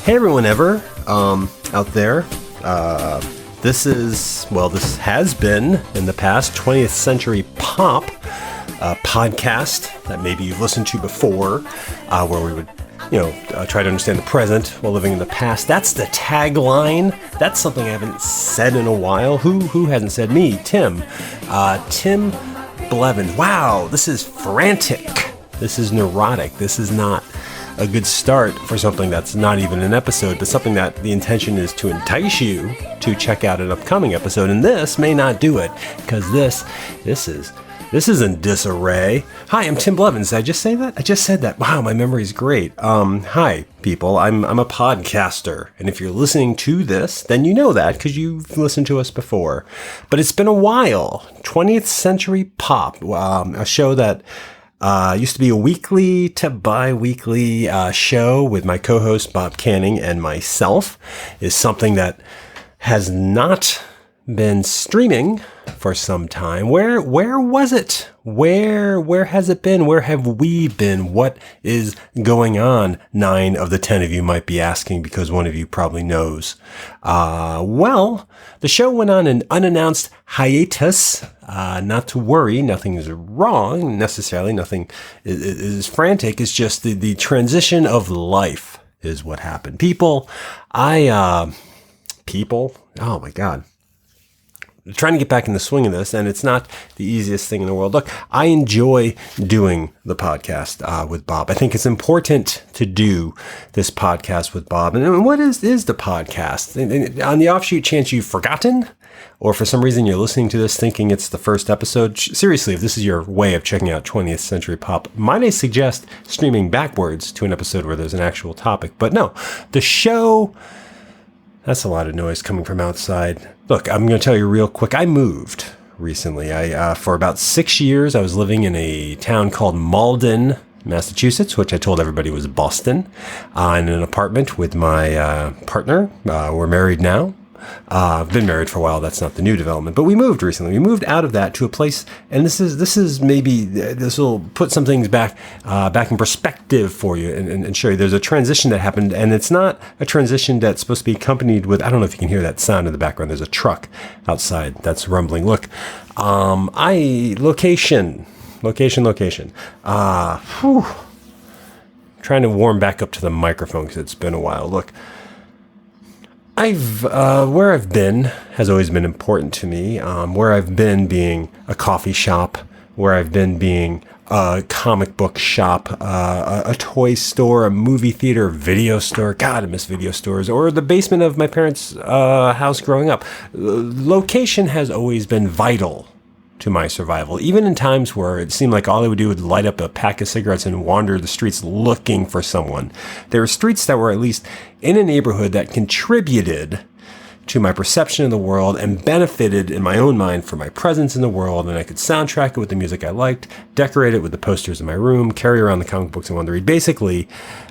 Hey everyone out there. This has been in the past 20th Century Pop podcast that maybe you've listened to before, where we would, try to understand the present while living in the past. That's the tagline. That's something I haven't said in a while. Who hasn't said? Me, Tim. Tim Blevins. Wow, this is frantic. This is neurotic. This is not a good start for something that's not even an episode, but something that the intention is to entice you to check out an upcoming episode. And this may not do it, because this is in disarray. Hi, I'm Tim Blevins. Did I just say that? I just said that. Wow, my memory's great. Hi, people. I'm a podcaster. And if you're listening to this, then you know that because you've listened to us before. But it's been a while. 20th Century Pop, a show that used to be a weekly to bi-weekly show with my co-host Bob Canning and myself, is something that has not been streaming for some time. Where was it? Where has it been? Where have we been? What is going on? 9 of the 10 of you might be asking, because one of you probably knows. Well, the show went on an unannounced hiatus. Not to worry, nothing is wrong necessarily. Nothing is frantic. It's just the transition of life is what happened. People, oh my God. Trying to get back in the swing of this, and it's not the easiest thing in the world. Look, I enjoy doing the podcast with Bob. I think it's important to do this podcast with Bob. And what is the podcast? And on the offshoot chance you've forgotten, or for some reason you're listening to this thinking it's the first episode, seriously, if this is your way of checking out 20th Century Pop, might I suggest streaming backwards to an episode where there's an actual topic. But no, the show... That's a lot of noise coming from outside. Look, I'm going to tell you real quick. I moved recently. For about 6 years, I was living in a town called Malden, Massachusetts, which I told everybody was Boston, in an apartment with my partner. We're married now. I've been married for a while. That's not the new development, but we moved recently. We moved out of that to a place, and this will put some things back in perspective for you and show you there's a transition that happened, and it's not a transition that's supposed to be accompanied with, I don't know if you can hear that sound in the background. There's a truck outside that's rumbling. Look, location. Trying to warm back up to the microphone because it's been a while. Look. Where I've been has always been important to me. Where I've been being a coffee shop, where I've been being a comic book shop, a toy store, a movie theater, video store. God, I miss video stores. Or the basement of my parents' house growing up. Location has always been vital to my survival, even in times where it seemed like all I would do would light up a pack of cigarettes and wander the streets looking for someone. There were streets that were at least in a neighborhood that contributed to my perception of the world and benefited in my own mind for my presence in the world, and I could soundtrack it with the music I liked, decorate it with the posters in my room, carry around the comic books I wanted to read. Basically,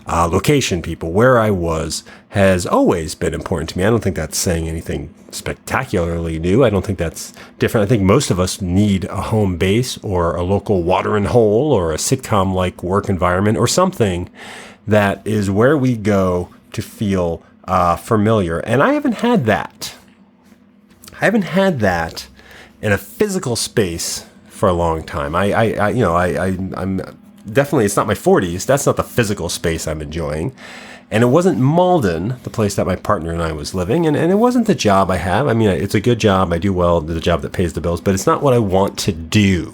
location, people, where I was has always been important to me. I don't think that's saying anything spectacularly new. I don't think that's different. I think most of us need a home base or a local watering hole or a sitcom-like work environment or something that is where we go to feel familiar. And I haven't had that. In a physical space for a long time. I'm definitely, it's not my 40s. That's not the physical space I'm enjoying. And it wasn't Malden, the place that my partner and I was living. And it wasn't the job I have. I mean, it's a good job. I do well, the job that pays the bills, but it's not what I want to do.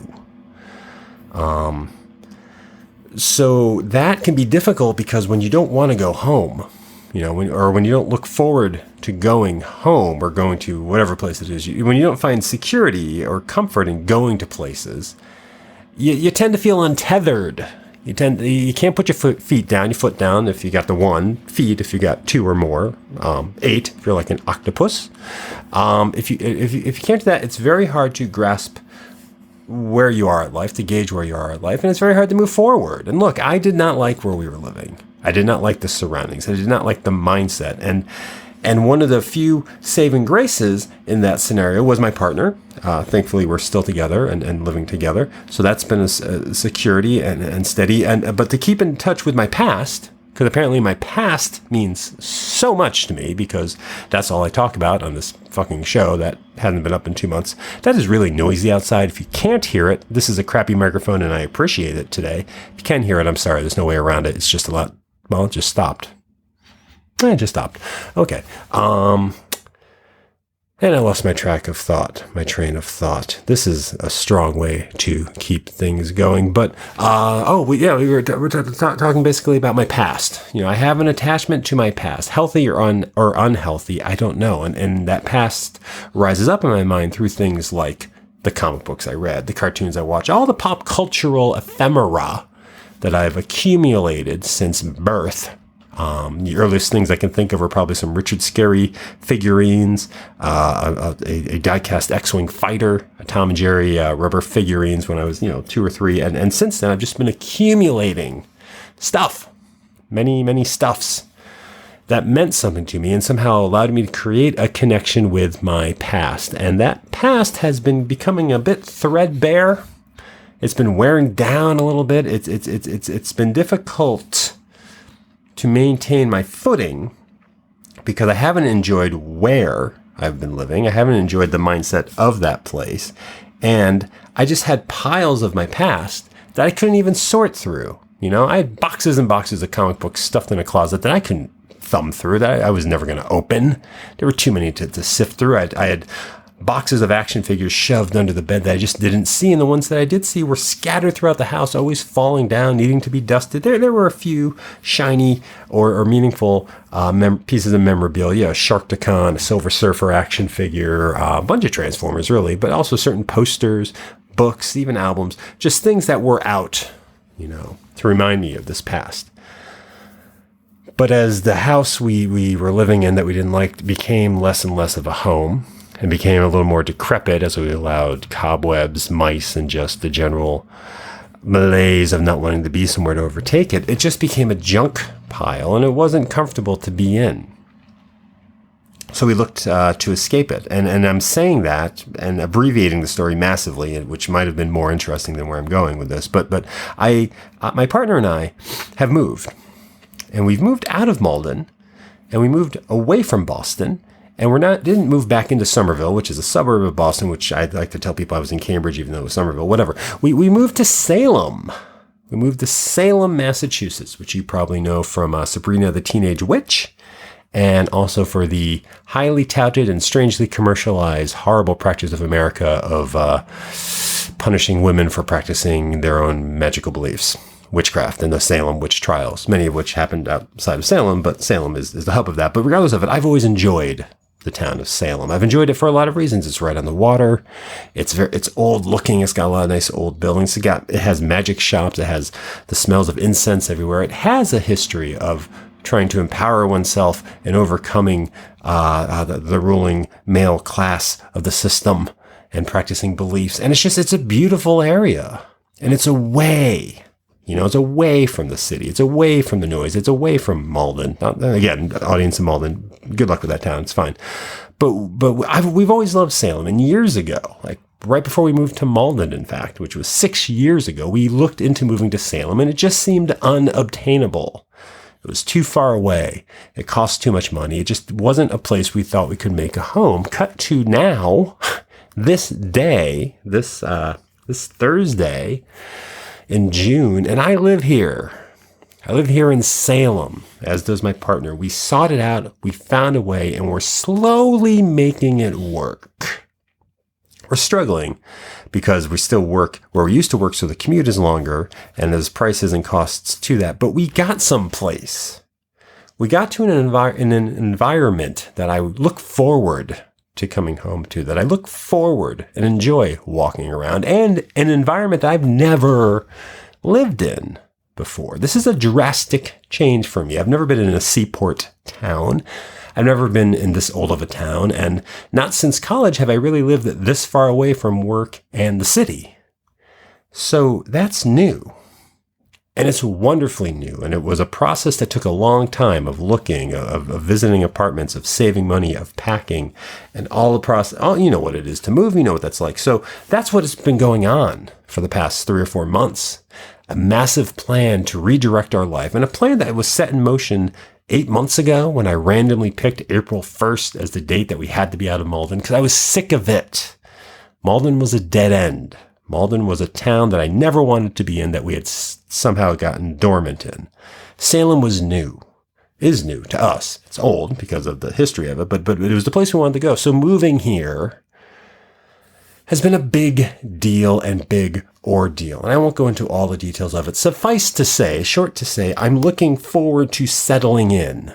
So that can be difficult because when you don't want to go home, when you don't look forward to going home or going to whatever place it is, when you don't find security or comfort in going to places, you tend to feel untethered. You can't put your foot down if you got the 1, feet if you got 2 or more, 8 if you're like an octopus. If you can't do that, it's very hard to grasp where you are at life, to gauge where you are at life, and it's very hard to move forward. And look, I did not like where we were living. I did not like the surroundings. I did not like the mindset. And one of the few saving graces in that scenario was my partner. Thankfully, we're still together and living together. So that's been a security and steady. But to keep in touch with my past, because apparently my past means so much to me, because that's all I talk about on this fucking show that hasn't been up in 2 months. That is really noisy outside. If you can't hear it, this is a crappy microphone and I appreciate it today. If you can hear it, I'm sorry. There's no way around it. It's just a lot. Well, it just stopped. It just stopped. Okay. And I lost my train of thought. This is a strong way to keep things going. But, we were talking basically about my past. You know, I have an attachment to my past, healthy or unhealthy, I don't know. And that past rises up in my mind through things like the comic books I read, the cartoons I watched, all the pop cultural ephemera that I've accumulated since birth. The earliest things I can think of are probably some Richard Scarry figurines, a die-cast X-Wing fighter, a Tom and Jerry rubber figurines when I was, 2 or 3. And since then, I've just been accumulating stuff, many, many stuffs that meant something to me and somehow allowed me to create a connection with my past. And that past has been becoming a bit threadbare. It's been wearing down a little bit. It's been difficult to maintain my footing because I haven't enjoyed where I've been living. I haven't enjoyed the mindset of that place. And I just had piles of my past that I couldn't even sort through. I had boxes and boxes of comic books stuffed in a closet that I couldn't thumb through, that I was never going to open. There were too many to sift through. I had boxes of action figures shoved under the bed that I just didn't see, and the ones that I did see were scattered throughout the house, always falling down, needing to be dusted. There were a few shiny or meaningful pieces of memorabilia, a Sharktacon, a Silver Surfer action figure, a bunch of Transformers, really, but also certain posters, books, even albums, just things that were out, to remind me of this past. But as the house we were living in that we didn't like became less and less of a home, and became a little more decrepit as we allowed cobwebs, mice, and just the general malaise of not wanting to be somewhere to overtake it, it just became a junk pile, and it wasn't comfortable to be in. So we looked to escape it. And I'm saying that and abbreviating the story massively, which might have been more interesting than where I'm going with this. But my partner and I have moved. And we've moved out of Malden, and we moved away from Boston. And didn't move back into Somerville, which is a suburb of Boston, which I'd like to tell people I was in Cambridge, even though it was Somerville, whatever. We moved to Salem. We moved to Salem, Massachusetts, which you probably know from Sabrina the Teenage Witch, and also for the highly touted and strangely commercialized horrible practice of America of punishing women for practicing their own magical beliefs. Witchcraft and the Salem witch trials, many of which happened outside of Salem, but Salem is the hub of that. But regardless of it, I've always enjoyed the town of Salem. I've enjoyed it for a lot of reasons. It's right on the water. It's old looking. It's got a lot of nice old buildings. It has magic shops. It has the smells of incense everywhere. It has a history of trying to empower oneself and overcoming the ruling male class of the system and practicing beliefs. And it's a beautiful area, and it's away. It's away from the city. It's away from the noise. It's away from Malden. Again, audience in Malden, good luck with that town. It's fine. But we've always loved Salem. And years ago, like right before we moved to Malden, in fact, which was 6 years ago, we looked into moving to Salem, and it just seemed unobtainable. It was too far away. It cost too much money. It just wasn't a place we thought we could make a home. Cut to now, this Thursday, in June, and I live here. I live here in Salem, as does my partner. We sought it out, we found a way, and we're slowly making it work. We're struggling because we still work where we used to work, so the commute is longer, and there's prices and costs to that. But we got someplace. We got to an environment that I look forward to coming home to, that I look forward and enjoy walking around, and an environment that I've never lived in before. This is a drastic change for me. I've never been in a seaport town. I've never been in this old of a town, and not since college have I really lived this far away from work and the city. So that's new. And it's wonderfully new. And it was a process that took a long time of looking, of visiting apartments, of saving money, of packing, and all the process. Oh, you know what it is to move. You know what that's like. So that's what has been going on for the past 3 or 4 months. a massive plan to redirect our life, and a plan that was set in motion 8 months ago when I randomly picked April 1st as the date that we had to be out of Malden because I was sick of it. Malden was a dead end. Malden was a town that I never wanted to be in, that we had somehow gotten dormant in. Salem was new, is new to us. It's old because of the history of it, but it was the place we wanted to go. So moving here has been a big deal and big ordeal. And I won't go into all the details of it. Suffice to say, short to say, I'm looking forward to settling in,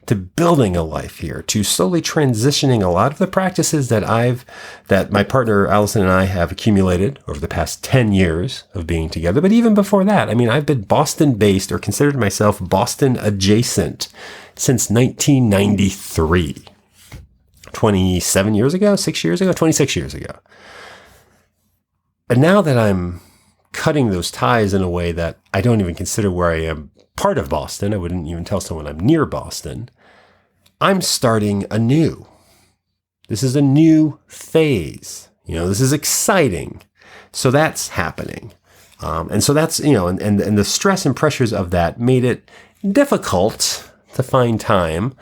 to building a life here, to slowly transitioning a lot of the practices that my partner Allison and I have accumulated over the past 10 years of being together. But even before that, I mean, I've been Boston based, or considered myself Boston adjacent, since 1993. 26 years ago. And now that I'm cutting those ties in a way that I don't even consider where I am part of Boston, I wouldn't even tell someone I'm near Boston, I'm starting anew. This is a new phase. This is exciting. So that's happening. And so that's, and the stress and pressures of that made it difficult to find time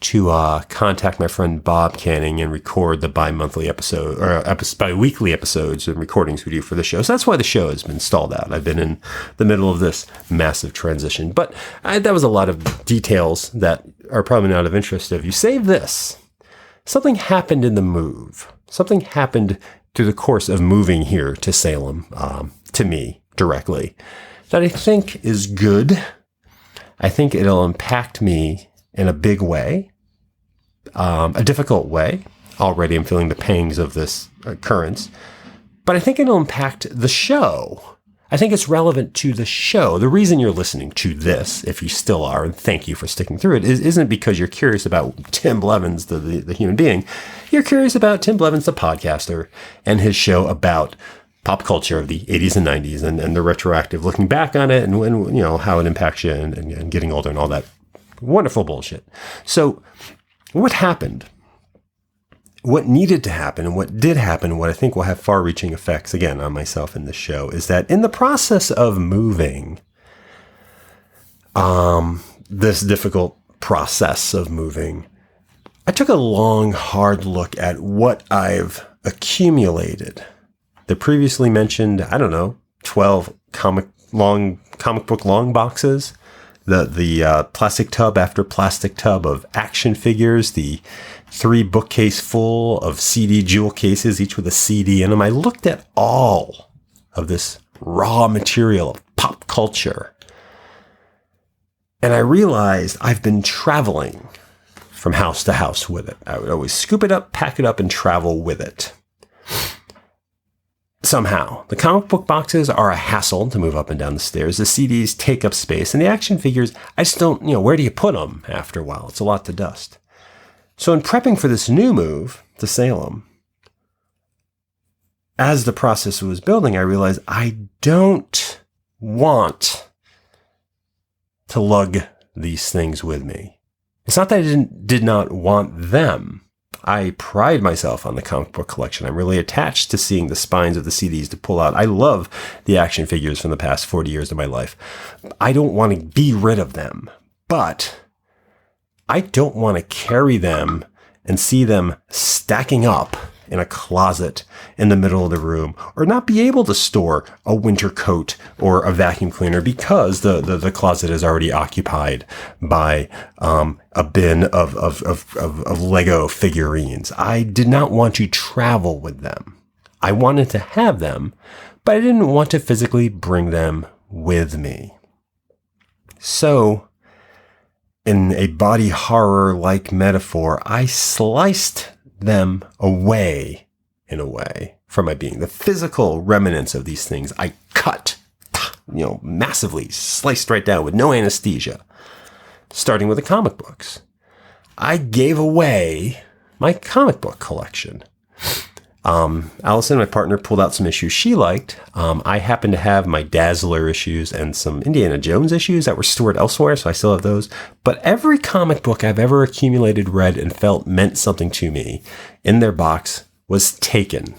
to contact my friend Bob Canning and record the bi-weekly episodes and recordings we do for the show. So that's why the show has been stalled out. I've been in the middle of this massive transition. But that was a lot of details that are probably not of interest if you save this. Something happened in the move. Something happened through the course of moving here to Salem, to me directly, that I think is good. I think it'll impact me in a big way, a difficult way. Already I'm feeling the pangs of this occurrence, but I think it'll impact the show. I think it's relevant to the show. The reason you're listening to this, if you still are, and thank you for sticking through it, isn't because you're curious about Tim Blevins, the human being. You're curious about Tim Blevins, the podcaster, and his show about pop culture of the 80s and 90s and the retroactive looking back on it and when, how it impacts you and getting older and all that wonderful bullshit. So what happened? What needed to happen and what did happen, and what I think will have far-reaching effects, again, on myself in this show, is that in the process of moving, this difficult process of moving, I took a long, hard look at what I've accumulated. The previously mentioned, 12 comic book long boxes, the plastic tub after plastic tub of action figures, the 3 bookcase full of CD jewel cases, each with a CD in them. I looked at all of this raw material of pop culture, and I realized I've been traveling from house to house with it. I would always scoop it up, pack it up, and travel with it. Somehow, the comic book boxes are a hassle to move up and down the stairs. The CDs take up space, and the action figures, I just don't, where do you put them after a while? It's a lot to dust. So in prepping for this new move to Salem, as the process was building, I realized I don't want to lug these things with me. It's not that I did not want them. I pride myself on the comic book collection. I'm really attached to seeing the spines of the CDs to pull out. I love the action figures from the past 40 years of my life. I don't want to be rid of them, but I don't want to carry them and see them stacking up in a closet in the middle of the room, or not be able to store a winter coat or a vacuum cleaner because the closet is already occupied by a bin of Lego figurines. I did not want to travel with them. I wanted to have them, but I didn't want to physically bring them with me. So, in a body horror-like metaphor, I sliced them away, in a way, from my being. The physical remnants of these things I cut, massively, sliced right down with no anesthesia, starting with the comic books. I gave away my comic book collection. Allison, my partner, pulled out some issues she liked. I happened to have my Dazzler issues and some Indiana Jones issues that were stored elsewhere, so I still have those. But every comic book I've ever accumulated, read, and felt meant something to me in their box was taken.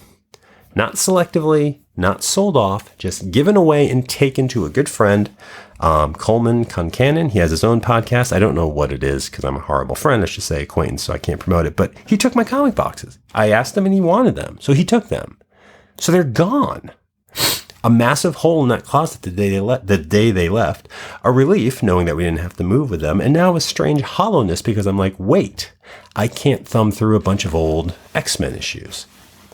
Not selectively, not sold off, just given away and taken to a good friend, Coleman Concannon. He has his own podcast. I don't know what it is because I'm a horrible friend. I should say acquaintance, so I can't promote it. But he took my comic boxes. I asked him and he wanted them, so he took them. So they're gone. A massive hole in that closet the day they left. A relief knowing that we didn't have to move with them. And now a strange hollowness because I'm like, wait, I can't thumb through a bunch of old X-Men issues.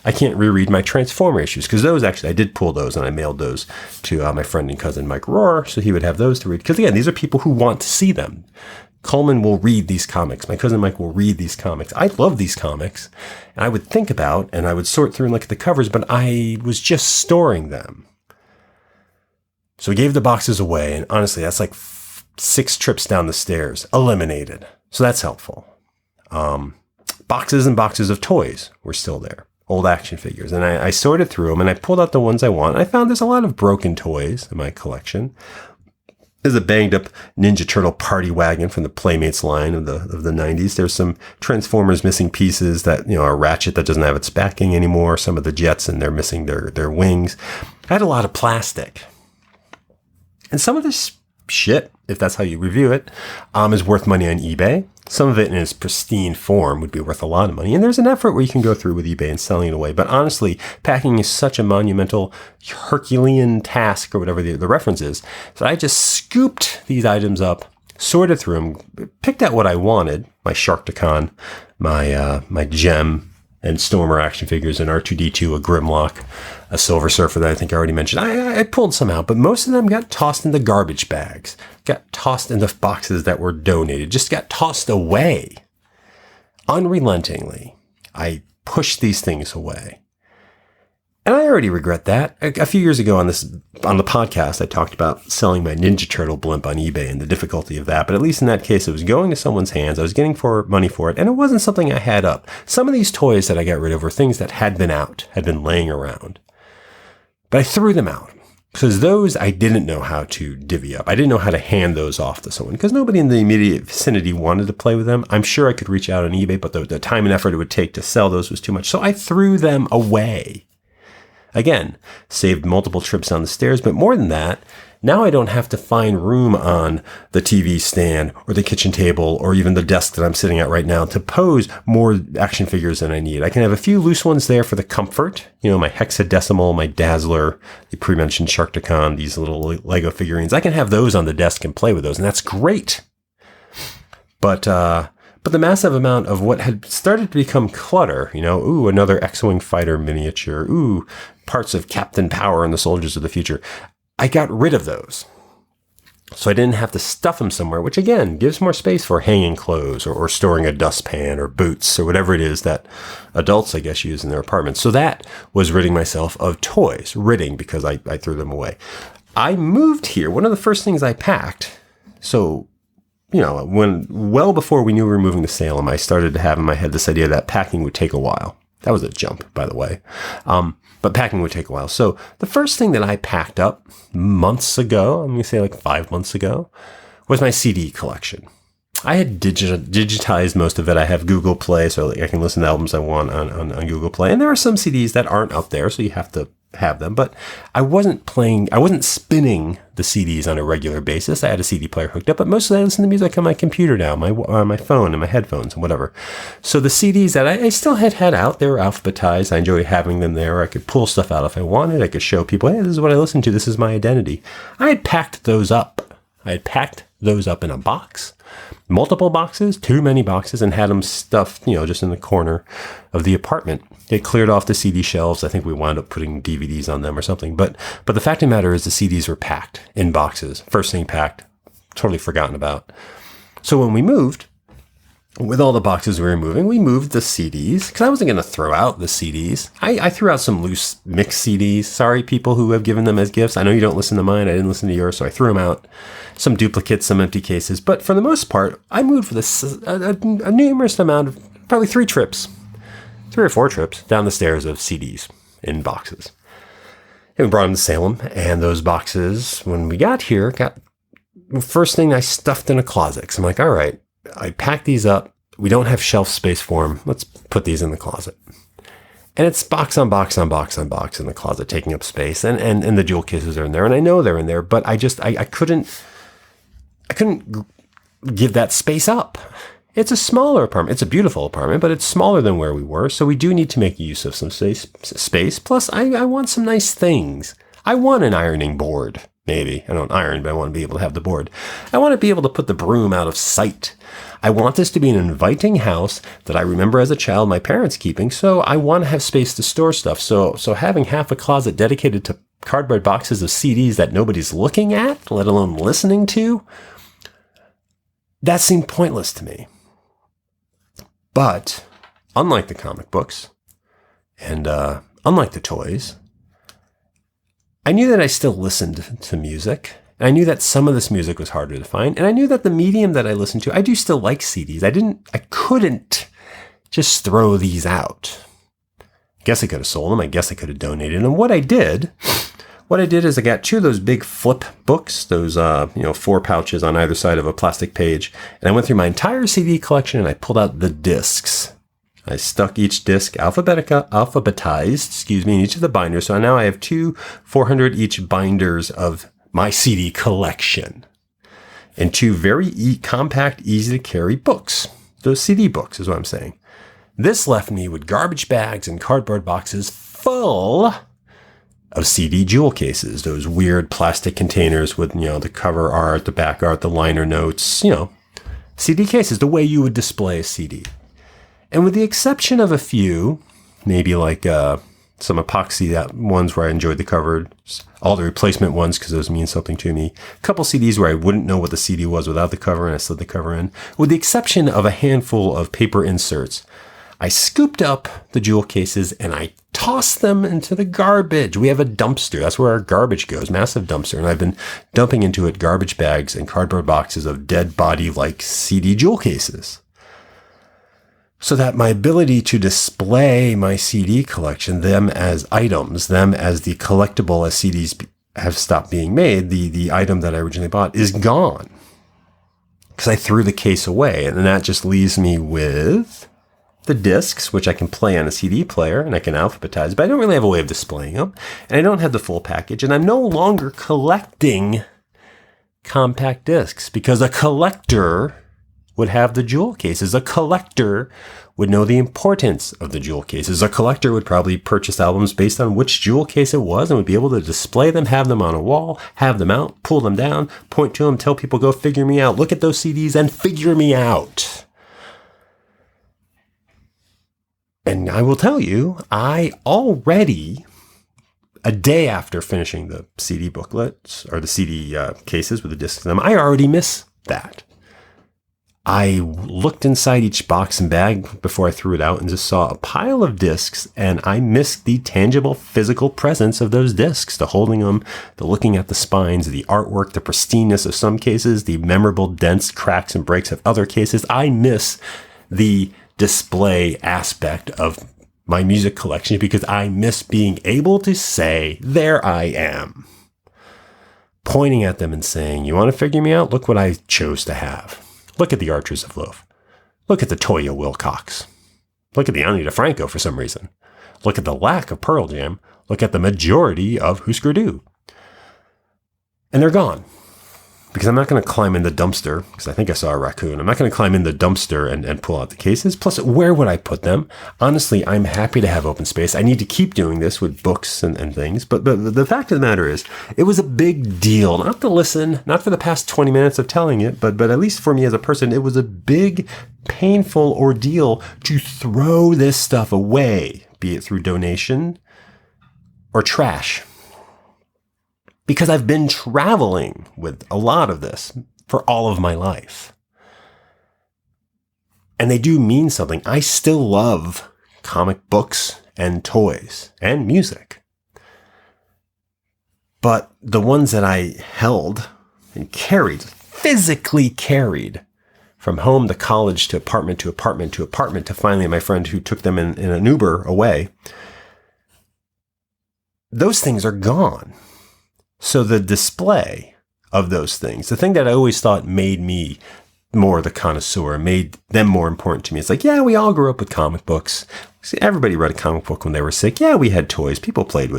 I can't reread my Transformer issues because those actually, I did pull those and I mailed those to my friend and cousin Mike Rohr so he would have those to read. Because again, these are people who want to see them. Coleman will read these comics. My cousin Mike will read these comics. I love these comics. And I would think about and I would sort through and look at the covers, but I was just storing them. So we gave the boxes away. And honestly, that's like 6 trips down the stairs. Eliminated. So that's helpful. Boxes and boxes of toys were still there. Old action figures. And I sorted through them and I pulled out the ones I want. I found there's a lot of broken toys in my collection. There's a banged up Ninja Turtle party wagon from the Playmates line of the 90s. There's some Transformers missing pieces that, a Ratchet that doesn't have its backing anymore. Some of the Jets and they're missing their wings. I had a lot of plastic. And some of this shit, if that's how you review it, is worth money on eBay. Some of it in its pristine form would be worth a lot of money. And there's an effort where you can go through with eBay and selling it away. But honestly, packing is such a monumental Herculean task or whatever the reference is. So I just scooped these items up, sorted through them, picked out what I wanted. My Sharkticon, my Gem and Stormer action figures, an R2-D2, a Grimlock, a Silver Surfer that I think I already mentioned. I pulled some out, but most of them got tossed into garbage bags, got tossed into boxes that were donated, just got tossed away. Unrelentingly, I pushed these things away. And I already regret that. A few years ago on the podcast, I talked about selling my Ninja Turtle blimp on eBay and the difficulty of that. But at least in that case, it was going to someone's hands. I was getting money for it. And it wasn't something I had up. Some of these toys that I got rid of were things that had been out, had been laying around. But I threw them out because those I didn't know how to divvy up. I didn't know how to hand those off to someone because nobody in the immediate vicinity wanted to play with them. I'm sure I could reach out on eBay, but the time and effort it would take to sell those was too much. So I threw them away. Again, saved multiple trips down the stairs, but more than that, now I don't have to find room on the TV stand or the kitchen table or even the desk that I'm sitting at right now to pose more action figures than I need. I can have a few loose ones there for the comfort, my Hexadecimal, my Dazzler, the pre-mentioned Sharkticon, these little Lego figurines. I can have those on the desk and play with those, and that's great. But the massive amount of what had started to become clutter, another X-Wing fighter miniature, parts of Captain Power and the Soldiers of the Future, I got rid of those. So I didn't have to stuff them somewhere, which again, gives more space for hanging clothes or storing a dustpan or boots or whatever it is that adults, I guess, use in their apartments. So that was ridding myself of toys, because I threw them away. I moved here. One of the first things I packed, well before we knew we were moving to Salem, I started to have in my head this idea that packing would take a while. That was a jump, by the way. But packing would take a while. So the first thing that I packed up months ago, I'm going to say like 5 months ago, was my CD collection. I had digitized most of it. I have Google Play, so I can listen to albums I want on Google Play. And there are some CDs that aren't out there, so you have to have them. But I wasn't spinning the CDs on a regular basis. I had a CD player hooked up, but mostly I listen to music on my computer now, on my phone and my headphones and whatever. So the CDs that I still had out, they were alphabetized. I enjoy having them there. I could pull stuff out if I wanted. I could show people, hey, this is what I listen to. This is my identity. I had packed those up. In a box. Multiple boxes, too many boxes, and had them stuffed, just in the corner of the apartment. It cleared off the CD shelves. I think we wound up putting DVDs on them or something. But the fact of the matter is the CDs were packed in boxes. First thing packed, totally forgotten about. So when we moved, with all the boxes we were moving, we moved the CDs because I wasn't going to throw out the CDs. I threw out some loose mixed CDs. Sorry, people who have given them as gifts. I know you don't listen to mine. I didn't listen to yours, so I threw them out. Some duplicates, some empty cases. But for the most part, I moved with a numerous amount of probably 3 or 4 trips down the stairs of CDs in boxes. And we brought them to Salem, and those boxes, when we got here, first thing I stuffed in a closet. So I'm like, all right, I packed these up. We don't have shelf space for them. Let's put these in the closet. And it's box on box on box on box in the closet, taking up space. And the jewel cases are in there. And I know they're in there, but I couldn't give that space up. It's a smaller apartment. It's a beautiful apartment, but it's smaller than where we were. So we do need to make use of some space. Plus, I want some nice things. I want an ironing board. Maybe. I don't iron, but I want to be able to have the board. I want to be able to put the broom out of sight. I want this to be an inviting house that I remember as a child my parents keeping. So I want to have space to store stuff. So having half a closet dedicated to cardboard boxes of CDs that nobody's looking at, let alone listening to, that seemed pointless to me. But unlike the comic books and unlike the toys, I knew that I still listened to music. And I knew that some of this music was harder to find. And I knew that the medium that I listened to, I do still like CDs. I couldn't just throw these out. I guess I could have sold them. I guess I could have donated them. What I did is I got 2 of those big flip books, those 4 pouches on either side of a plastic page. And I went through my entire CD collection and I pulled out the discs. I stuck each disc alphabetized, in each of the binders. So now I have 2 400 each binders of my CD collection and 2 very compact, easy to carry books. Those CD books is what I'm saying. This left me with garbage bags and cardboard boxes full of CD jewel cases, those weird plastic containers with, the cover art, the back art, the liner notes, CD cases, the way you would display a CD. And with the exception of a few, maybe like some epoxy ones where I enjoyed the cover, all the replacement ones because those mean something to me, a couple CDs where I wouldn't know what the CD was without the cover and I slid the cover in, with the exception of a handful of paper inserts, I scooped up the jewel cases and I tossed them into the garbage. We have a dumpster. That's where our garbage goes, massive dumpster. And I've been dumping into it garbage bags and cardboard boxes of dead body-like CD jewel cases. So that my ability to display my CD collection, them as items, them as the collectible as CDs have stopped being made, the item that I originally bought is gone. Because I threw the case away. And then that just leaves me with the discs, which I can play on a CD player and I can alphabetize, but I don't really have a way of displaying them. And I don't have the full package. And I'm no longer collecting compact discs because a collector would have the jewel cases. A collector would know the importance of the jewel cases. A collector would probably purchase albums based on which jewel case it was and would be able to display them, have them on a wall, have them out, pull them down, point to them, tell people, go figure me out. Look at those CDs and figure me out. And I will tell you, I already, a day after finishing the CD booklets or the CD cases with the discs in them, I already miss that. I looked inside each box and bag before I threw it out and just saw a pile of discs, and I missed the tangible physical presence of those discs, the holding them, the looking at the spines, the artwork, the pristineness of some cases, the memorable dents, cracks, and breaks of other cases. I miss the display aspect of my music collection because I miss being able to say, there I am, pointing at them and saying, you want to figure me out? Look what I chose to have. Look at the Archers of Loaf. Look at the Toya Wilcox. Look at the Ani DeFranco for some reason. Look at the lack of Pearl Jam. Look at the majority of Husker Du. And they're gone. Because I'm not going to climb in the dumpster, because I think I saw a raccoon. I'm not going to climb in the dumpster and pull out the cases. Plus, where would I put them? Honestly, I'm happy to have open space. I need to keep doing this with books and things. But the fact of the matter is, it was a big deal. Not to listen, not for the past 20 minutes of telling it, but at least for me as a person, it was a big, painful ordeal to throw this stuff away, be it through donation or trash. Because I've been traveling with a lot of this for all of my life. And they do mean something. I still love comic books and toys and music. But the ones that I held and carried, physically carried, from home to college to apartment to apartment to apartment to finally my friend who took them in an Uber away, those things are gone. So the display of those things, the thing that I always thought made me more the connoisseur, made them more important to me. It's like, yeah, we all grew up with comic books. See, everybody read a comic book when they were sick. Yeah, we had toys. People played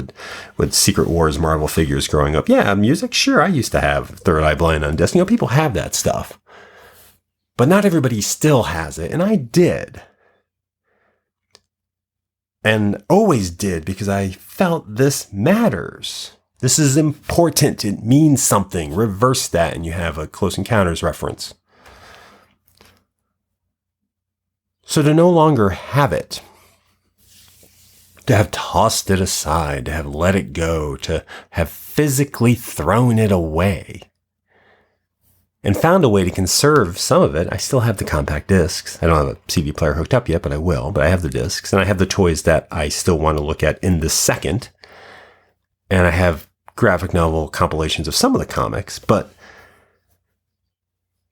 with Secret Wars Marvel figures growing up. Yeah, music. Sure, I used to have Third Eye Blind on disc. People have that stuff. But not everybody still has it. And I did. And always did, because I felt this matters. This is important. It means something. Reverse that and you have a Close Encounters reference. So to no longer have it, to have tossed it aside, to have let it go, to have physically thrown it away, and found a way to conserve some of it. I still have the compact discs. I don't have a CD player hooked up yet, but I will. But I have the discs, and I have the toys that I still want to look at in the second. And I have graphic novel compilations of some of the comics, but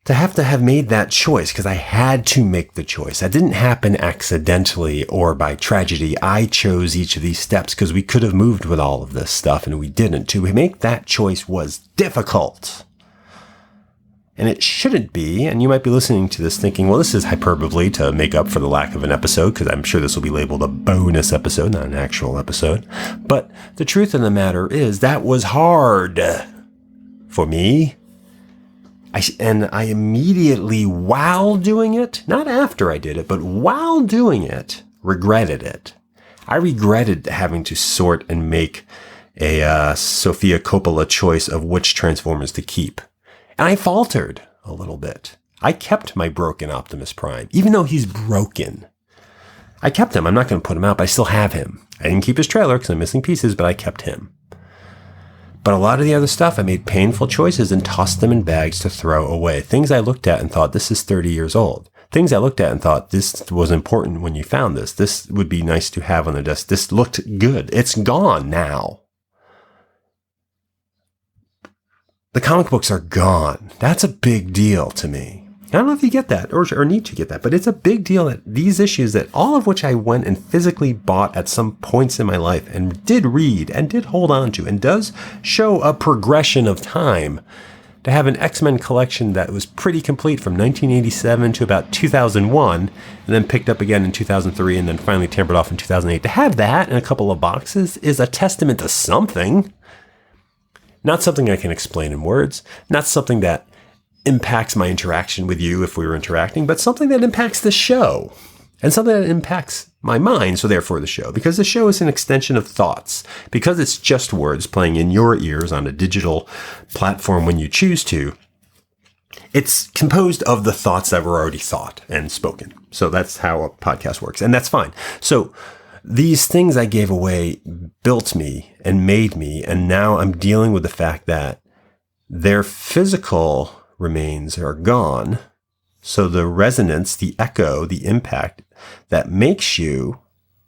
to have made that choice, because I had to make the choice. That didn't happen accidentally or by tragedy. I chose each of these steps because we could have moved with all of this stuff and we didn't. To make that choice was difficult. And it shouldn't be. And you might be listening to this thinking, well, this is hyperbole to make up for the lack of an episode, because I'm sure this will be labeled a bonus episode, not an actual episode. But the truth of the matter is that was hard for me. I immediately, while doing it, not after I did it, but while doing it, regretted it. I regretted having to sort and make a Sofia Coppola choice of which Transformers to keep. And I faltered a little bit. I kept my broken Optimus Prime, even though he's broken. I kept him. I'm not going to put him out, but I still have him. I didn't keep his trailer because I'm missing pieces, but I kept him. But a lot of the other stuff, I made painful choices and tossed them in bags to throw away. Things I looked at and thought, this is 30 years old. Things I looked at and thought, this was important when you found this. This would be nice to have on the desk. This looked good. It's gone now. The comic books are gone. That's a big deal to me. I don't know if you get that or need to get that, but it's a big deal that these issues, that all of which I went and physically bought at some points in my life and did read and did hold on to, and does show a progression of time, to have an X-Men collection that was pretty complete from 1987 to about 2001, and then picked up again in 2003 and then finally tampered off in 2008. To have that in a couple of boxes is a testament to something. Not something I can explain in words, not something that impacts my interaction with you if we were interacting, but something that impacts the show and something that impacts my mind, so therefore the show, because the show is an extension of thoughts, because it's just words playing in your ears on a digital platform when you choose to. It's composed of the thoughts that were already thought and spoken. So that's how a podcast works, and that's fine. So these things I gave away built me and made me, and now I'm dealing with the fact that their physical remains are gone. So the resonance, the echo, the impact that makes you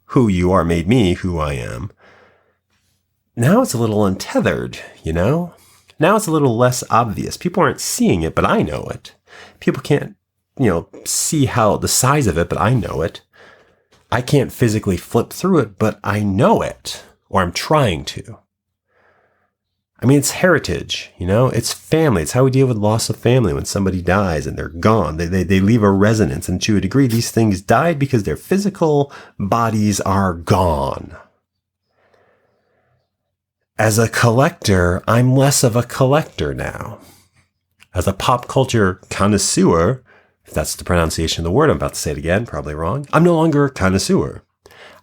who you are, made me who I am. Now it's a little untethered, you know? Now it's a little less obvious. People aren't seeing it, but I know it. People can't, see how the size of it, but I know it. I can't physically flip through it, but I know it, or I'm trying to. I mean, it's heritage, it's family. It's how we deal with loss of family when somebody dies and they're gone. They leave a resonance. And to a degree, these things died because their physical bodies are gone. As a collector, I'm less of a collector now. As a pop culture connoisseur, if that's the pronunciation of the word, I'm about to say it again, probably wrong. I'm no longer a connoisseur.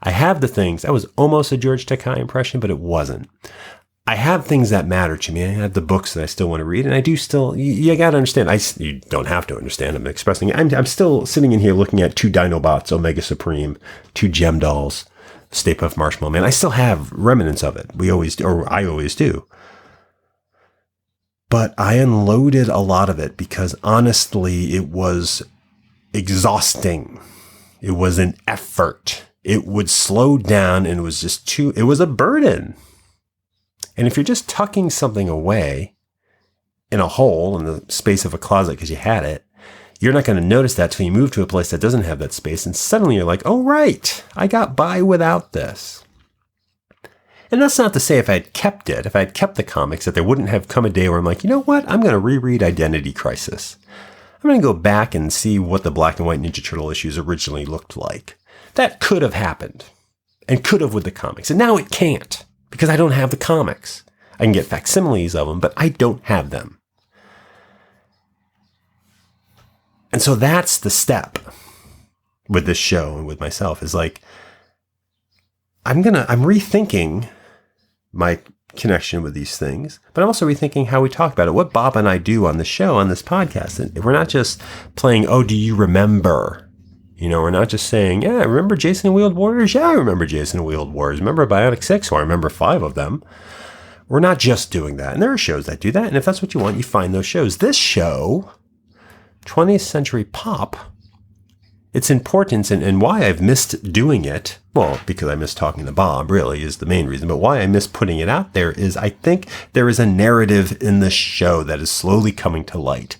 I have the things. That was almost a George Takei impression, but it wasn't. I have things that matter to me. I have the books that I still want to read, and I do still, you got to understand. You don't have to understand. I'm expressing it. I'm still sitting in here looking at 2 Dinobots, Omega Supreme, 2 Gem Dolls, Stay Puft Marshmallow Man. I still have remnants of it. We always do, or I always do. But I unloaded a lot of it because honestly, it was exhausting. It was an effort. It would slow down, and it was just it was a burden. And if you're just tucking something away in a hole in the space of a closet because you had it, you're not going to notice that till you move to a place that doesn't have that space. And suddenly you're like, oh, right, I got by without this. And that's not to say if I had kept the comics, that there wouldn't have come a day where I'm like, you know what? I'm going to reread Identity Crisis. I'm going to go back and see what the black and white Ninja Turtle issues originally looked like. That could have happened and could have with the comics. And now it can't because I don't have the comics. I can get facsimiles of them, but I don't have them. And so that's the step with this show and with myself is like, I'm rethinking my connection with these things, but I'm also rethinking how we talk about it, what Bob and I do on the show, on this podcast. And we're not just playing, oh, do you remember? We're not just saying, yeah, remember Jason and Wheeled Warriors? Yeah, I remember Jason and Wheeled Warriors. Remember Bionic 6? Well, I remember 5 of them. We're not just doing that. And there are shows that do that. And if that's what you want, you find those shows. This show, 20th Century Pop, its importance and why I've missed doing it, well, because I miss talking to Bob, really, is the main reason. But why I miss putting it out there is I think there is a narrative in the show that is slowly coming to light.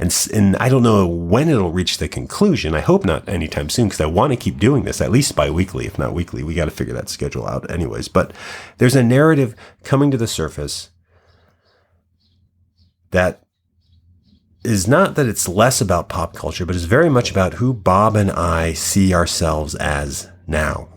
And I don't know when it'll reach the conclusion. I hope not anytime soon, because I want to keep doing this, at least bi-weekly, if not weekly. We got to figure that schedule out anyways. But there's a narrative coming to the surface that is not that it's less about pop culture, but it's very much about who Bob and I see ourselves as now.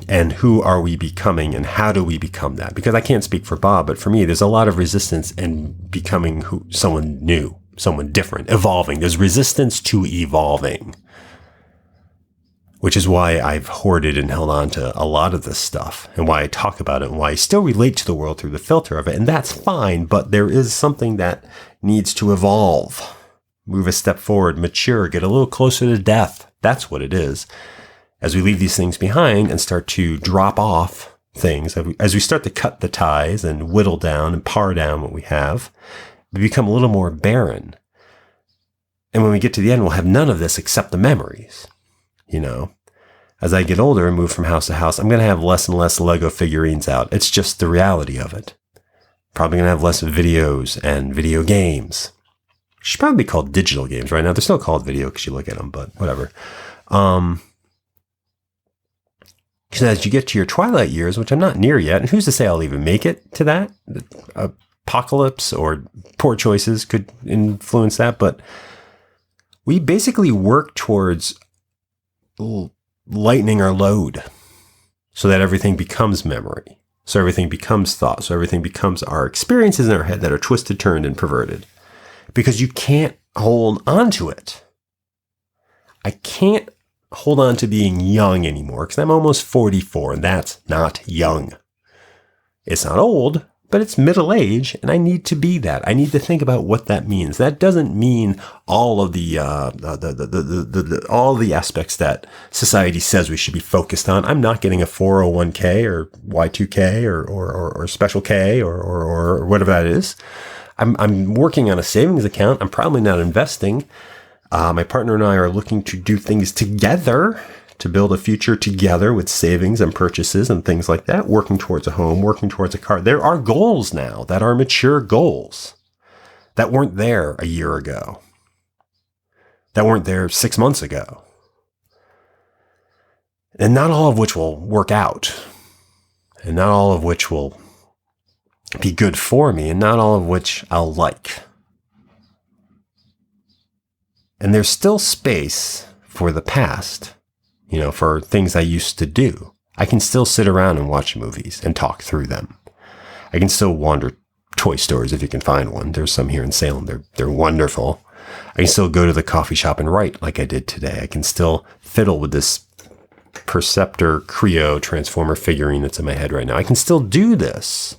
And who are we becoming and how do we become that? Because I can't speak for Bob, but for me, there's a lot of resistance in becoming someone new, someone different, evolving. There's resistance to evolving, which is why I've hoarded and held on to a lot of this stuff and why I talk about it and why I still relate to the world through the filter of it. And that's fine, but there is something that needs to evolve, move a step forward, mature, get a little closer to death. That's what it is. As we leave these things behind and start to drop off things, as we start to cut the ties and whittle down and pare down what we have, we become a little more barren. And when we get to the end, we'll have none of this except the memories. As I get older and move from house to house, I'm going to have less and less Lego figurines out. It's just the reality of it. Probably going to have less videos and video games. Should probably be called digital games right now. They're still called video because you look at them, but whatever. Because as you get to your twilight years, which I'm not near yet, and who's to say I'll even make it to that? Apocalypse or poor choices could influence that, but we basically work towards lightening our load so that everything becomes memory, so everything becomes thought, so everything becomes our experiences in our head that are twisted, turned, and perverted. Because you can't hold on to it. I can't hold on to being young anymore because I'm almost 44 and that's not young. It's not old, but it's middle age and I need to be that. I need to think about what that means. That doesn't mean all of the all the aspects that society says we should be focused on. I'm not getting a 401k or Y2k or special K or whatever that is. I'm working on a savings account. I'm probably not investing. My partner and I are looking to do things together to build a future together with savings and purchases and things like that, working towards a home, working towards a car. There are goals now that are mature goals that weren't there a year ago, that weren't there 6 months ago, and not all of which will work out, and not all of which will be good for me, and not all of which I'll like. And there's still space for the past, for things I used to do. I can still sit around and watch movies and talk through them. I can still wander toy stores if you can find one. There's some here in Salem. They're wonderful. I can still go to the coffee shop and write like I did today. I can still fiddle with this Perceptor Creo Transformer figurine that's in my head right now. I can still do this.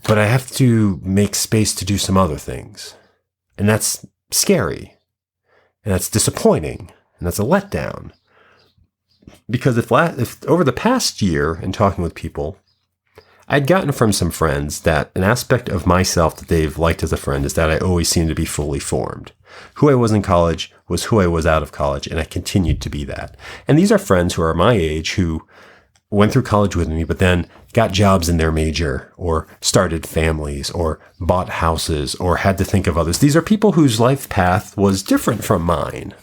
But I have to make space to do some other things. And that's scary, and that's disappointing, and that's a letdown. Because if over the past year in talking with people, I'd gotten from some friends that an aspect of myself that they've liked as a friend is that I always seemed to be fully formed. Who I was in college was who I was out of college, and I continued to be that. And these are friends who are my age who went through college with me, but then got jobs in their major or started families or bought houses or had to think of others. These are people whose life path was different from mine.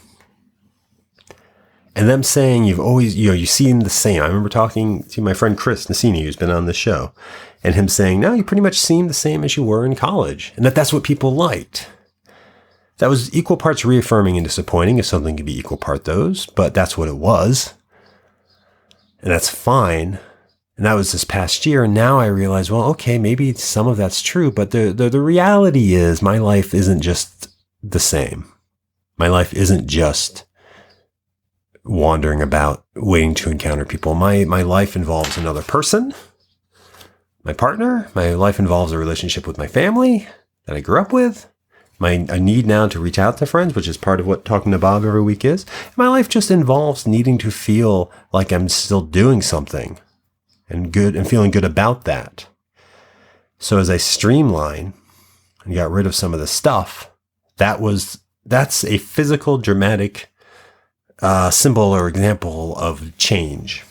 And them saying you seem the same. I remember talking to my friend Chris Nassini, who's been on this show, and him saying, no, you pretty much seem the same as you were in college. And that's what people liked. that was equal parts reaffirming and disappointing, if something could be equal part those, but that's what it was. And that's fine. And that was this past year. And now I realize, well, okay, maybe some of that's true, but the reality is my life isn't just the same. My life isn't just wandering about, waiting to encounter people. My life involves another person, my partner. My life involves a relationship with my family that I grew up with. I need now to reach out to friends, which is part of what talking to Bob every week is. My life just involves needing to feel like I'm still doing something and good and feeling good about that. So as I streamline and got rid of some of the stuff, that's a physical, dramatic symbol or example of change.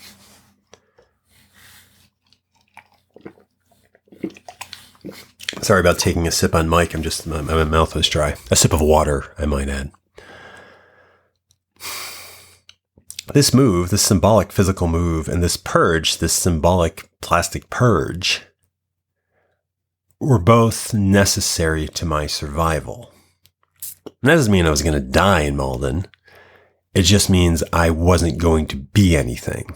Sorry about taking a sip on mic. My mouth was dry. A sip of water, I might add. This move, this symbolic physical move, and this purge, this symbolic plastic purge, were both necessary to my survival. And that doesn't mean I was going to die in Malden. It just means I wasn't going to be anything.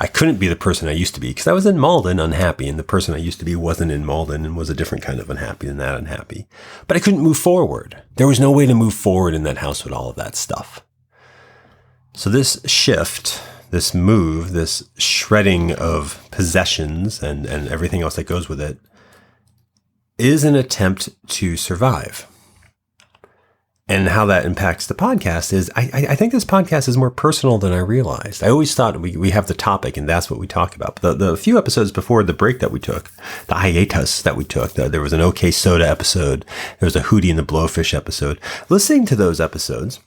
I couldn't be the person I used to be because I was in Malden unhappy, and the person I used to be wasn't in Malden and was a different kind of unhappy than that unhappy. But I couldn't move forward. There was no way to move forward in that house with all of that stuff. So this shift, this move, this shredding of possessions and everything else that goes with it is an attempt to survive. And how that impacts the podcast is, I think this podcast is more personal than I realized. I always thought we have the topic and that's what we talk about. But the few episodes before the break that we took, the hiatus that we took, there was an OK Soda episode. There was a Hootie and the Blowfish episode. Listening to those episodes,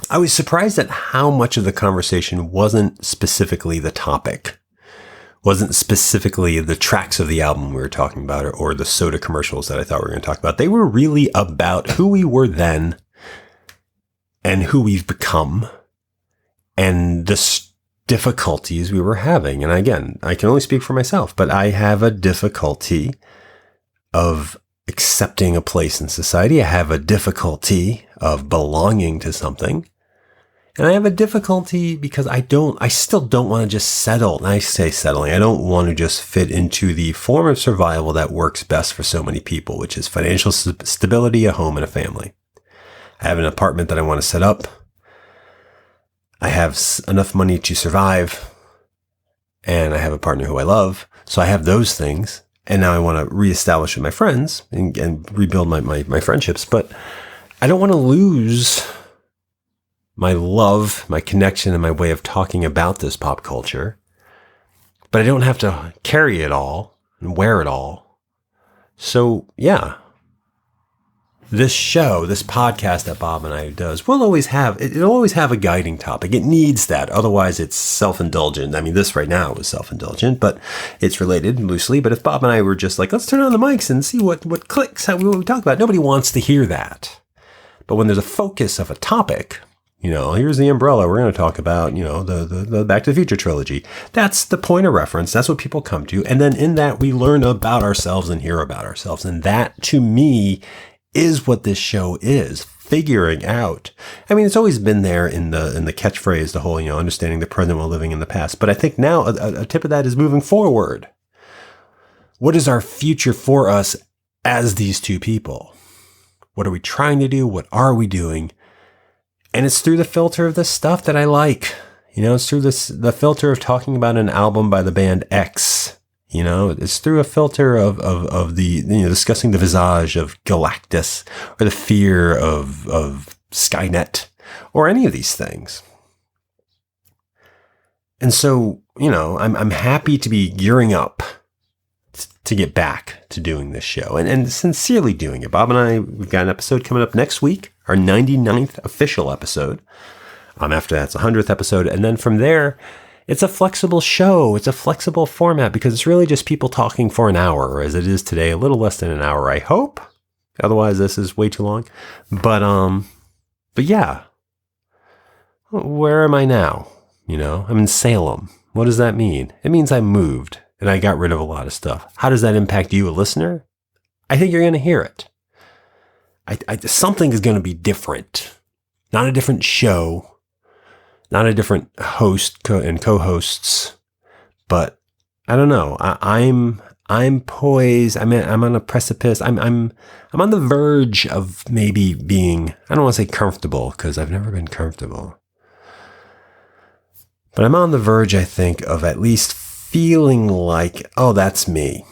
I was surprised at how much of the conversation wasn't specifically the topic. Wasn't specifically the tracks of the album we were talking about or the soda commercials that I thought we were going to talk about. They were really about who we were then and who we've become and the difficulties we were having. And again, I can only speak for myself, but I have a difficulty of accepting a place in society. I have a difficulty of belonging to something. And I have a difficulty because I still don't want to just settle. And I say settling. I don't want to just fit into the form of survival that works best for so many people, which is financial stability, a home, and a family. I have an apartment that I want to set up. I have enough money to survive. And I have a partner who I love. So I have those things. And now I want to reestablish with my friends and rebuild my friendships. But I don't want to lose my love, my connection, and my way of talking about this pop culture. But I don't have to carry it all and wear it all. So, yeah. This show, this podcast that Bob and I does, it'll always have a guiding topic. It needs that. Otherwise, it's self-indulgent. I mean, this right now was self-indulgent, but it's related loosely. But if Bob and I were just like, let's turn on the mics and see what clicks, what we talk about, nobody wants to hear that. But when there's a focus of a topic, here's the umbrella. We're going to talk about, the Back to the Future trilogy. That's the point of reference. That's what people come to. And then in that, we learn about ourselves and hear about ourselves. And that, to me, is what this show is. Figuring out. I mean, it's always been there in the catchphrase, the whole, understanding the present while living in the past. But I think now a tip of that is moving forward. What is our future for us as these two people? What are we trying to do? What are we doing? And it's through the filter of the stuff that I like. It's through the filter of talking about an album by the band X. It's through a filter of the, discussing the visage of Galactus or the fear of Skynet or any of these things. And so, I'm happy to be gearing up to get back to doing this show and sincerely doing it. Bob and I, we've got an episode coming up next week, our 99th official episode. After that's the 100th episode. And then from there, it's a flexible show. It's a flexible format because it's really just people talking for an hour, as it is today, a little less than an hour, I hope. Otherwise, this is way too long. But yeah. Where am I now? I'm in Salem. What does that mean? It means I moved and I got rid of a lot of stuff. How does that impact you, a listener? I think you're going to hear it. something is going to be different. Not a different show, not a different host and co-hosts, but I don't know. I'm poised. I'm on a precipice. I'm on the verge of maybe being, I don't want to say comfortable because I've never been comfortable. But I'm on the verge, I think, of at least feeling like, oh, that's me,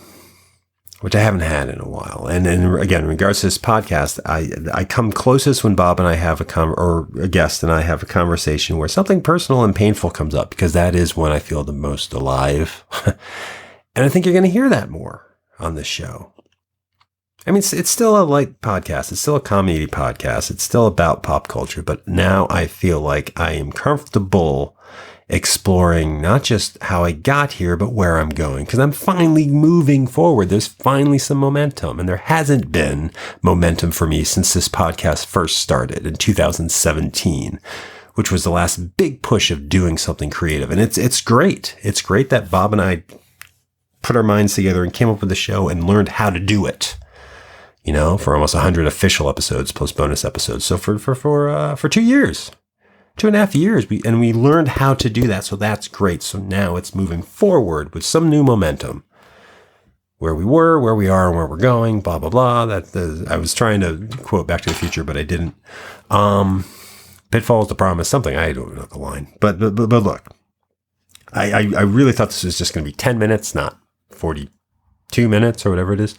which I haven't had in a while. And again, in regards to this podcast, I come closest when Bob and I have a guest and I have a conversation where something personal and painful comes up, because that is when I feel the most alive. And I think you're going to hear that more on this show. I mean, it's still a light podcast. It's still a comedy podcast. It's still about pop culture. But now I feel like I am comfortable exploring not just how I got here, but where I'm going, because I'm finally moving forward. There's finally some momentum, and there hasn't been momentum for me since this podcast first started in 2017, which was the last big push of doing something creative. And it's great. It's great that Bob and I put our minds together and came up with the show and learned how to do it, for almost 100 official episodes plus bonus episodes. So for 2 years. 2.5 years, we learned how to do that. So that's great. So now it's moving forward with some new momentum. Where we were, where we are, and where we're going, blah, blah, blah. I was trying to quote Back to the Future, but I didn't. Pitfalls to promise something. I don't know the line. But look, I really thought this was just going to be 10 minutes, not 42 minutes or whatever it is.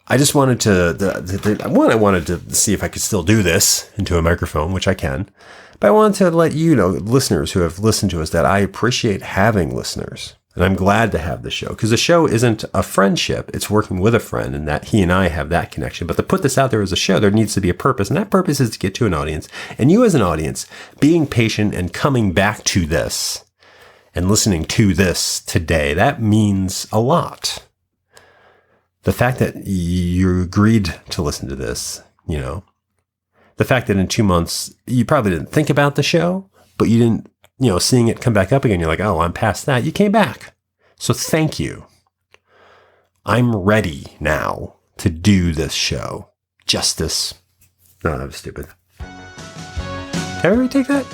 I just wanted I wanted to see if I could still do this into a microphone, which I can. But I wanted to let you know, listeners who have listened to us, that I appreciate having listeners. And I'm glad to have the show, because the show isn't a friendship. It's working with a friend, and that he and I have that connection. But to put this out there as a show, there needs to be a purpose. And that purpose is to get to an audience. And you as an audience, being patient and coming back to this and listening to this today, that means a lot. The fact that you agreed to listen to this, the fact that in 2 months, you probably didn't think about the show, but you didn't, seeing it come back up again, you're like, oh, I'm past that. You came back. So thank you. I'm ready now to do this show. Justice. No, that was stupid. Can I retake that?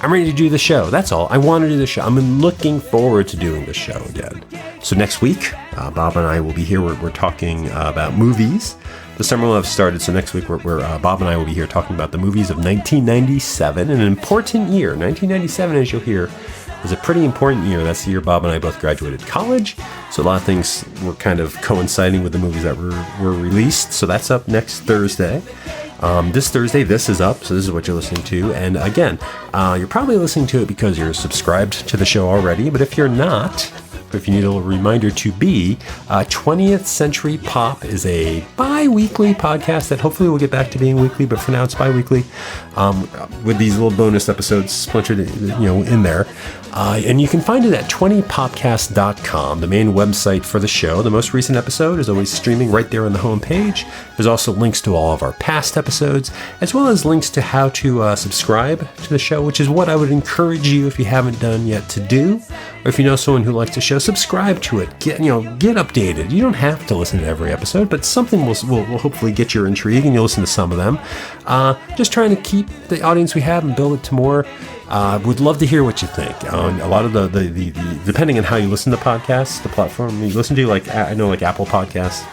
I'm ready to do the show. That's all. I want to do the show. I'm looking forward to doing the show again. So next week, Bob and I will be here. We're talking about movies. The summer will have started, so next week Bob and I will be here talking about the movies of 1997, an important year. 1997, as you'll hear, was a pretty important year. That's the year Bob and I both graduated college, so a lot of things were kind of coinciding with the movies that were released. So that's up next Thursday. This Thursday, this is up, so this is what you're listening to. And again, you're probably listening to it because you're subscribed to the show already, but if you're not, if you need a little reminder to be, 20th Century Pop is a bi-weekly podcast that hopefully will get back to being weekly, but for now it's bi-weekly, with these little bonus episodes splintered in there. And you can find it at 20popcast.com, the main website for the show. The most recent episode is always streaming right there on the home page. There's also links to all of our past episodes, as well as links to how to subscribe to the show, which is what I would encourage you, if you haven't done yet, to do. Or if you know someone who likes the show, subscribe to it. Get updated. You don't have to listen to every episode, but something will hopefully get your intrigue, and you'll listen to some of them. Just trying to keep the audience we have and build it to more. Would love to hear what you think. A lot of the depending on how you listen to podcasts, the platform you listen to, like Apple Podcasts,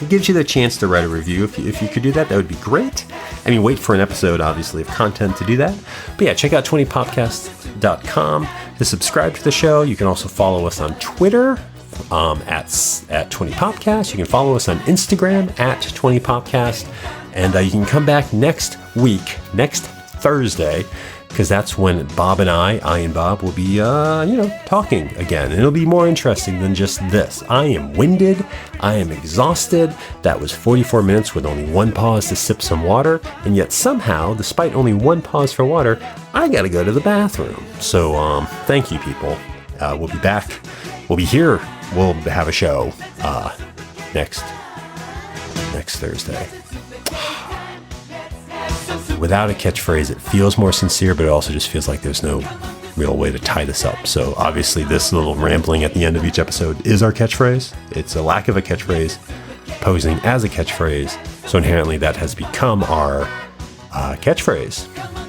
it gives you the chance to write a review. If you could do that, that would be great. I mean, wait for an episode, obviously, of content to do that. But yeah, check out 20popcast.com to subscribe to the show. You can also follow us on Twitter at 20popcast. You can follow us on Instagram at 20popcast. And you can come back next week, next Thursday, because that's when Bob and I and Bob will be, talking again. And it'll be more interesting than just this. I am winded. I am exhausted. That was 44 minutes with only one pause to sip some water. And yet somehow, despite only one pause for water, I got to go to the bathroom. So thank you, people. We'll be back. We'll be here. We'll have a show next Thursday. Without a catchphrase, it feels more sincere, but it also just feels like there's no real way to tie this up. So obviously this little rambling at the end of each episode is our catchphrase. It's a lack of a catchphrase. posing as a catchphrase. So inherently that has become our catchphrase.